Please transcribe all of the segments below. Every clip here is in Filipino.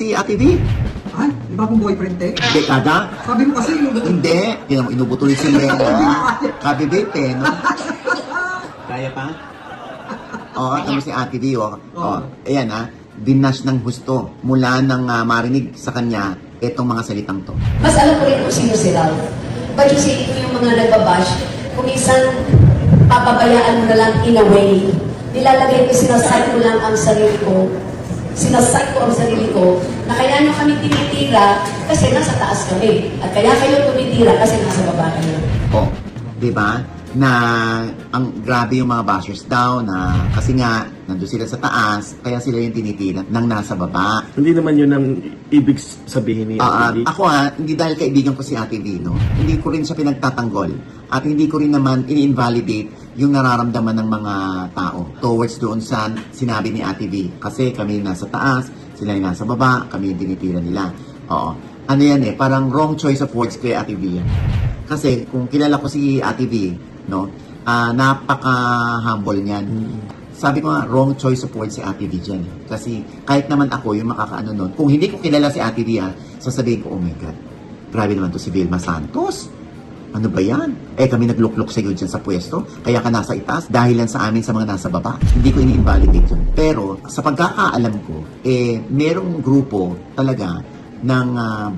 Si Ate V. Ay, di ba akong boyfriend, te? Dekada? Sabi mo kasi yung... Hindi. Yan ang inubutuloy si Lena. Kabibipe, no? Kaya pa? Oo, ano si Ate V, oh. Oh, ayan dinash ng gusto mula nang marinig sa kanya itong mga salitang to. Mas alam ko rin kung sino si Ralph. But you see, ito yung mga nagbabash, kung minsan papabayaan mo na lang in a way. Nilalagay ko, sinasite ko lang ang sarili ko. Sinasite ko ang sarili ko na kaya nyo kami tinitira kasi nasa taas kami. At kaya kayo tumitira kasi nasa baba kayo. Oh, di ba? Na ang grabe yung mga bashers daw na kasi nga nandun sila sa taas kaya sila yung tinitira ng nasa baba. Hindi naman yun ang ibig sabihin ni Ate V. Ako hindi dahil kaibigan ko si Ate V, no? Hindi ko rin siya pinagtatanggol at hindi ko rin naman ini-invalidate yung nararamdaman ng mga tao towards doon sa sinabi ni Ate V. Kasi kami nasa taas, sila yung nasa baba, kami yung tinitira nila. Oo. Ano yan parang wrong choice of words kay Ate V yan. Kasi kung kilala ko si Ate V, no, napaka-humble niyan. Sabi ko nga, wrong choice of words si Ate V dyan. Kasi kahit naman ako yung makakaano nun, kung hindi ko kilala si Ate V, sasabihin ko, oh my God, grabe naman to si Vilma Santos. Ano ba yan? Kami nagluklok sa iyo dyan sa pwesto, kaya ka nasa itaas, dahil lang sa amin sa mga nasa baba. Hindi ko ini-invalidate yun. Pero, sa pagkakaalam ko, merong grupo talaga ng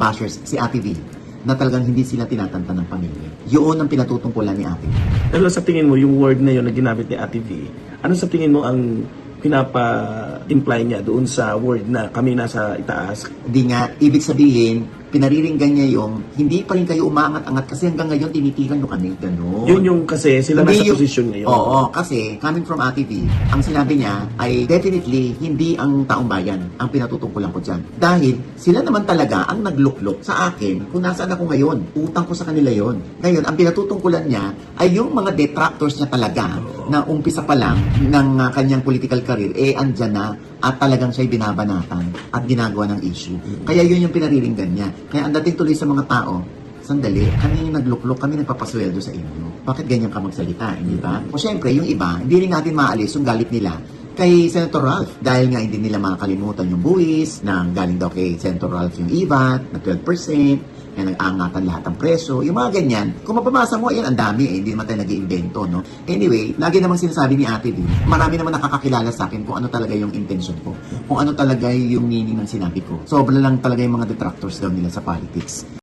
bashers, si Ate V, na talagang hindi sila tinatanta ng pamilya. Yun ang pinatutungkulan ni Ate V. Pero sa tingin mo, yung word na yun na ginamit ni Ate V, ano sa tingin mo ang pinapa-imply niya doon sa word na kami nasa itaas? Hindi nga, ibig sabihin, pinariringgan niya yung hindi pa rin kayo umaangat-angat kasi hanggang ngayon tinitigan nyo kami. Ganun. Yun yung kasi sila Hindi nasa posisyon ngayon. Oo, kasi coming from Ate V, ang sinabi niya ay definitely hindi ang taong bayan ang pinatutungkulan ko dyan. Dahil sila naman talaga ang nagluklok sa akin kung nasaan ako ngayon. Utang ko sa kanila yon. Ngayon, ang pinatutungkulan niya ay yung mga detractors niya talaga na umpisa pa lang ng kanyang political career, andyan na at talagang siya'y binabanatan at ginagawa ng issue. Kaya yun yung pinariringgan niya. Kaya ang dating tuloy sa mga tao, sandali, kami yung nagluklok, kami nagpapasweldo sa inyo. Bakit ganyan ka magsalita, hindi ba? O syempre, yung iba, hindi rin natin maalis yung galit nila kay Senator Ralph. Dahil nga hindi nila makakalimutan yung buwis, na galing daw kay Senator Ralph yung IVAT, na 12%, na nag-aangatan lahat ng preso, yung mga ganyan. Kung mapamasa mo, yan, ang dami hindi naman tayo nag-iimbento, no? Anyway, lagi namang sinasabi ni Ate V, marami naman nakakakilala sa akin kung ano talaga yung intention ko, kung ano talaga yung meaning ng sinabi ko. Sobra lang talaga yung mga detractors daw nila sa politics.